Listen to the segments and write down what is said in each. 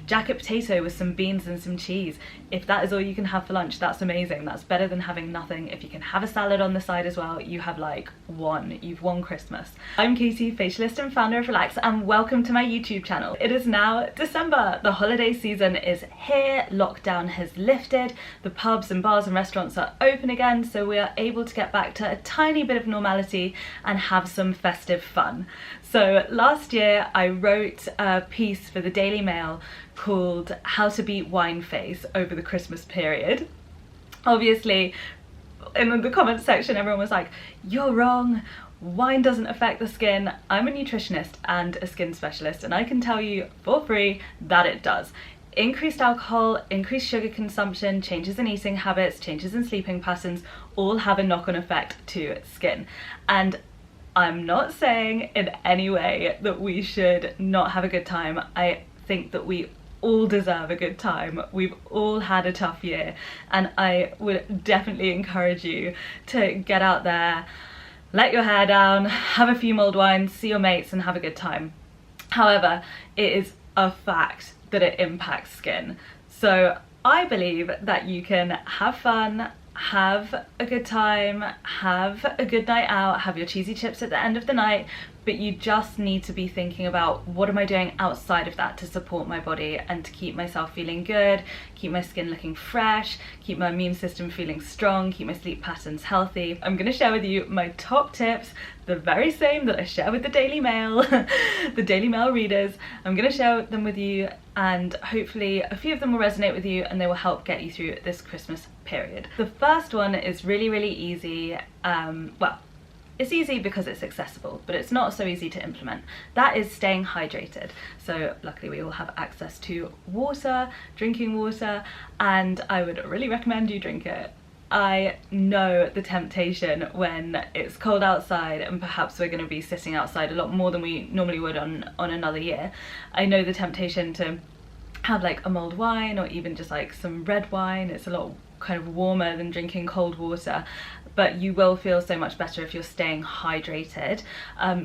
jacket potato with some beans and some cheese. If that is all you can have for lunch, that's amazing. That's better than having nothing. If you can have a salad on the side as well, you have like you've won Christmas. I'm Katie, facialist and founder of Relax, and welcome to my YouTube channel. It is now December. The holiday season is here. Lockdown has lifted. The pubs and bars and restaurants are open again, so we are able to get back to a tiny bit of normality and have some festive fun. So last year I wrote a piece for the Daily Mail called How to Beat Wine Face over the Christmas period. Obviously, in the comments section everyone was like, you're wrong, wine doesn't affect the skin. I'm a nutritionist and a skin specialist, and I can tell you for free that it does. Increased alcohol, increased sugar consumption, changes in eating habits, changes in sleeping patterns all have a knock-on effect to skin. And I'm not saying in any way that we should not have a good time. I think that we all deserve a good time. We've all had a tough year, and I would definitely encourage you to get out there, let your hair down, have a few mulled wines, see your mates and have a good time. However, it is a fact that it impacts skin. So I believe that you can have fun, have a good time, have a good night out, have your cheesy chips at the end of the night, but you just need to be thinking about, what am I doing outside of that to support my body and to keep myself feeling good, keep my skin looking fresh, keep my immune system feeling strong, keep my sleep patterns healthy. I'm going to share with you my top tips, the very same that I share with the Daily Mail, the Daily Mail readers. I'm going to share them with you, and hopefully a few of them will resonate with you and they will help get you through this Christmas period. The first one is really easy. Well, it's easy because it's accessible, but it's not so easy to implement. That is staying hydrated. So luckily we all have access to water, drinking water, and I would really recommend you drink it. I know the temptation when it's cold outside, and perhaps we're going to be sitting outside a lot more than we normally would on another year. I know the temptation to have like a mulled wine or even just like some red wine. It's a lot kind of warmer than drinking cold water, but you will feel so much better if you're staying hydrated.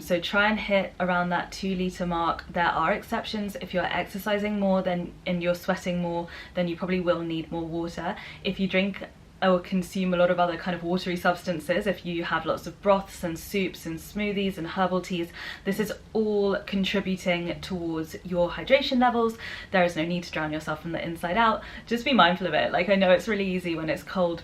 So try and hit around that 2 litre mark. There are exceptions. If you're exercising more and you're sweating more, then you probably will need more water. If you drink or consume a lot of other kind of watery substances, if you have lots of broths and soups and smoothies and herbal teas, this is all contributing towards your hydration levels. There is no need to drown yourself from the inside out. Just be mindful of it. Like, I know it's really easy when it's cold.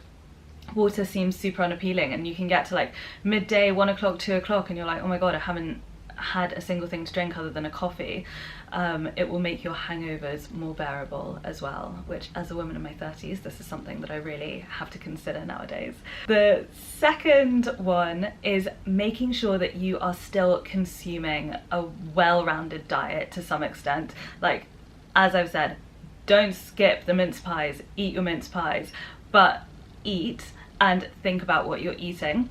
Water seems super unappealing, and you can get to like midday, 1 o'clock, 2 o'clock, and you're like, oh my god, I haven't had a single thing to drink other than a coffee. It will make your hangovers more bearable as well, which as a woman in my 30s, this is something that I really have to consider nowadays. The second one is making sure that you are still consuming a well-rounded diet to some extent. Like, as I've said, don't skip the mince pies, eat your mince pies, but eat and think about what you're eating.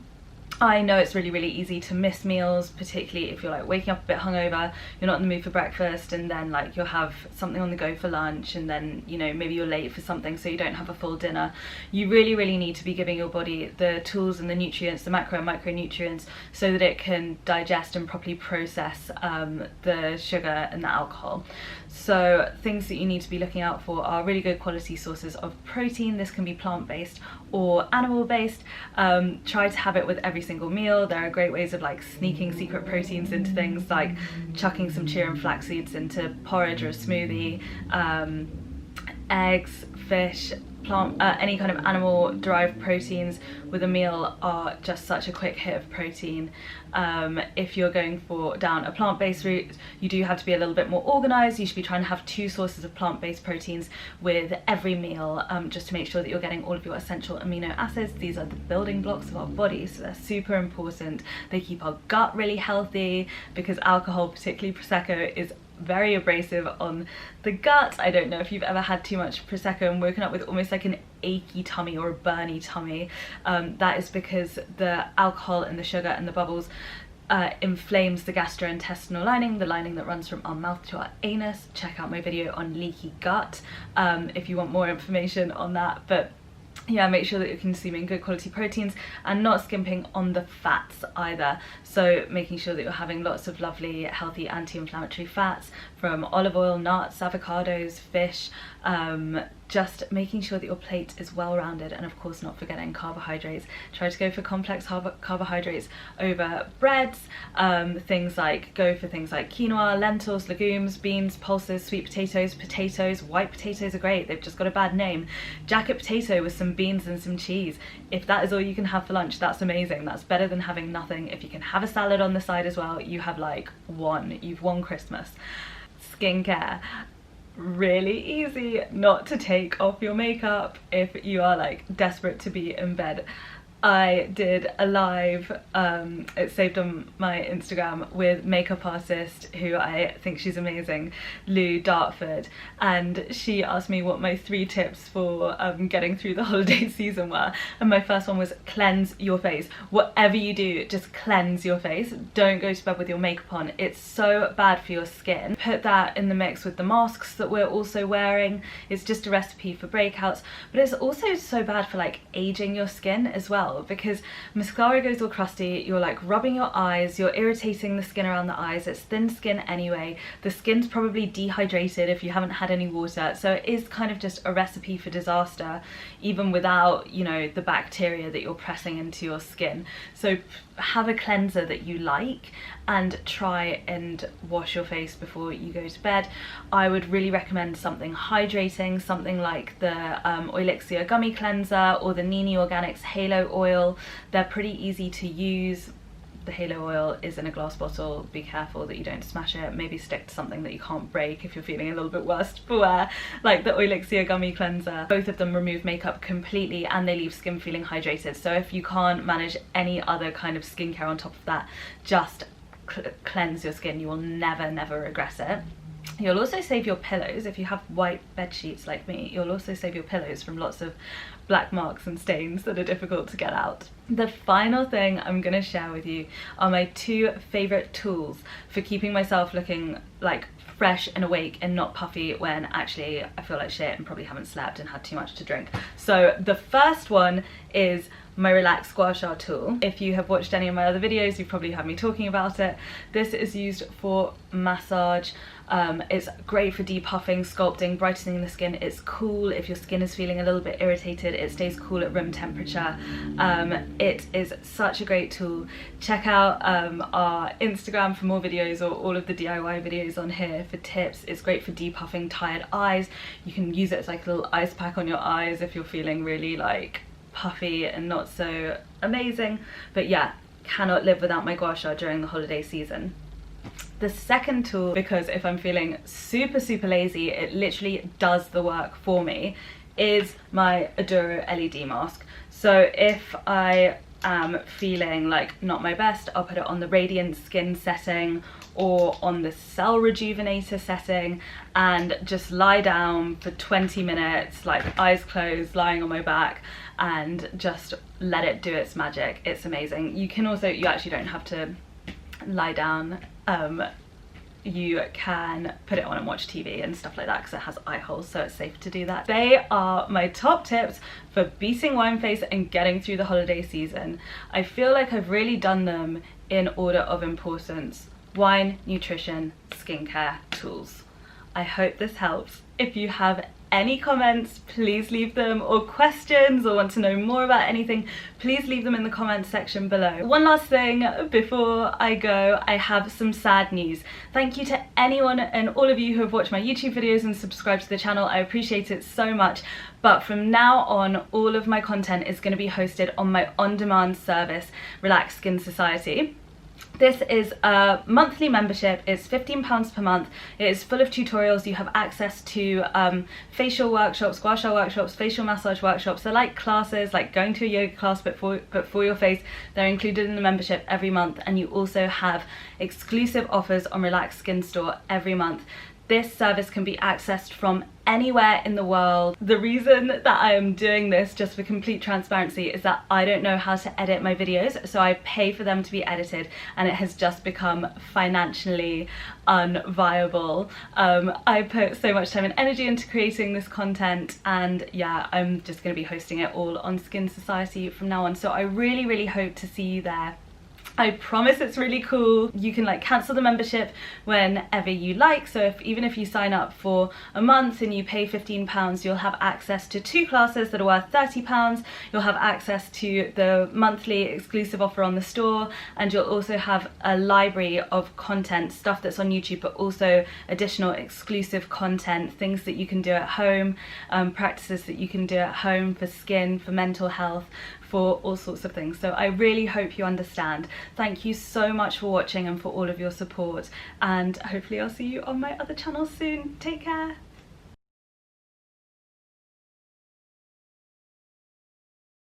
I know it's really easy to miss meals, particularly if you're like waking up a bit hungover, you're not in the mood for breakfast, and then like you'll have something on the go for lunch, and then, you know, maybe you're late for something so you don't have a full dinner. You really need to be giving your body the tools and the nutrients, the macro and micronutrients, so that it can digest and properly process the sugar and the alcohol. So things that you need to be looking out for are really good quality sources of protein. This can be plant-based or animal-based. Try to have it with every single meal. There are great ways of like sneaking secret proteins into things, like chucking some chia and flax seeds into porridge or a smoothie. Eggs, fish, plant, any kind of animal derived proteins with a meal are just such a quick hit of protein. If you're going down a plant-based route, you do have to be a little bit more organized. You should be trying to have 2 sources of plant-based proteins with every meal, just to make sure that you're getting all of your essential amino acids. These are the building blocks of our body, so they're super important. They keep our gut really healthy, because alcohol, particularly Prosecco, is very abrasive on the gut. I don't know if you've ever had too much Prosecco and woken up with almost like an achy tummy or a burny tummy. That is because the alcohol and the sugar and the bubbles inflames the gastrointestinal lining, the lining that runs from our mouth to our anus. Check out my video on leaky gut if you want more information on that. But yeah, make sure that you're consuming good quality proteins and not skimping on the fats either. So making sure that you're having lots of lovely healthy anti-inflammatory fats from olive oil, nuts, avocados, fish, just making sure that your plate is well rounded, and of course not forgetting carbohydrates. Try to go for complex carbohydrates over breads. Go for things like quinoa, lentils, legumes, beans, pulses, sweet potatoes. White potatoes are great, they've just got a bad name. Jacket potato with some beans and some cheese. If that is all you can have for lunch, that's amazing. That's better than having nothing. If you can have a salad on the side as well, you've won Christmas. Skincare. Really easy not to take off your makeup if you are like desperate to be in bed. I did a live, it's saved on my Instagram, with makeup artist who I think she's amazing, Lou Dartford, and she asked me what my 3 tips for getting through the holiday season were, and my first one was cleanse your face. Whatever you do, just cleanse your face. Don't go to bed with your makeup on. It's so bad for your skin. Put that in the mix with the masks that we're also wearing. It's just a recipe for breakouts, but it's also so bad for like aging your skin as well, because mascara goes all crusty, you're like rubbing your eyes, you're irritating the skin around the eyes. It's thin skin anyway, the skin's probably dehydrated if you haven't had any water, so it is kind of just a recipe for disaster, even without, you know, the bacteria that you're pressing into your skin. So have a cleanser that you like and try and wash your face before you go to bed. I would really recommend something hydrating, something like the Oilixia Gummy Cleanser or the Nini Organics Halo Oil. They're pretty easy to use. The Halo Oil is in a glass bottle. Be careful that you don't smash it. Maybe stick to something that you can't break if you're feeling a little bit worse for wear, like the Oilixia Gummy Cleanser. Both of them remove makeup completely and they leave skin feeling hydrated. So if you can't manage any other kind of skincare on top of that, just cleanse your skin. You will never regret it. You'll also save your pillows. If you have white bed sheets like me, you'll also save your pillows from lots of black marks and stains that are difficult to get out. The final thing I'm going to share with you are my 2 favorite tools for keeping myself looking like fresh and awake and not puffy when actually I feel like shit and probably haven't slept and had too much to drink. So the first one is my Relax Gua Sha tool. If you have watched any of my other videos, you've probably heard me talking about it. This is used for massage. It's great for depuffing, sculpting, brightening the skin. It's cool if your skin is feeling a little bit irritated. It stays cool at room temperature. It is such a great tool. Check out our Instagram for more videos, or all of the DIY videos on here for tips. It's great for depuffing tired eyes. You can use it as like a little ice pack on your eyes if you're feeling really like puffy and not so amazing. But yeah, cannot live without my gua sha during the holiday season. The second tool, because if I'm feeling super lazy, it literally does the work for me, is my Aduro LED mask. So if I am feeling like not my best, I'll put it on the Radiant Skin setting or on the Cell Rejuvenator setting and just lie down for 20 minutes, like eyes closed, lying on my back, and just let it do its magic. It's amazing. You can also, you actually don't have to lie down. You can put it on and watch TV and stuff like that because it has eye holes, so it's safe to do that. They are my top tips for beating wine face and getting through the holiday season. I feel like I've really done them in order of importance: wine, nutrition, skincare, tools. I hope this helps. If you have any comments, please leave them, or questions, or want to know more about anything, please leave them in the comments section below. One last thing before I go, I have some sad news. Thank you to anyone and all of you who have watched my YouTube videos and subscribed to the channel. I appreciate it so much. But from now on, all of my content is going to be hosted on my on-demand service, Relax Skin Society. This is a monthly membership. It's £15 per month. It is full of tutorials. You have access to facial workshops, gua sha workshops, facial massage workshops. They're like classes, like going to a yoga class but for your face. They're included in the membership every month, and you also have exclusive offers on Relax Skin Store every month. This service can be accessed from anywhere in the world. The reason that I am doing this, just for complete transparency, is that I don't know how to edit my videos, so I pay for them to be edited, and it has just become financially unviable. I put so much time and energy into creating this content, and yeah, I'm just going to be hosting it all on Skin Society from now on, so I really hope to see you there. I promise it's really cool. You can like cancel the membership whenever you like, so even if you sign up for a month and you pay £15, you'll have access to 2 classes that are worth £30. You'll have access to the monthly exclusive offer on the store, and you'll also have a library of content, stuff that's on YouTube, but also additional exclusive content, things that you can do at home, practices that you can do at home for skin, for mental health, for all sorts of things. So I really hope you understand. Thank you so much for watching and for all of your support, and hopefully I'll see you on my other channel soon. Take care.